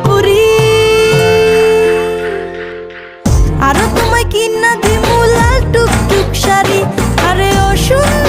পুরি। আরো তোমায় কিনা দিমু লাল টুকটুক শাড়ি, আরে ও সুন্দর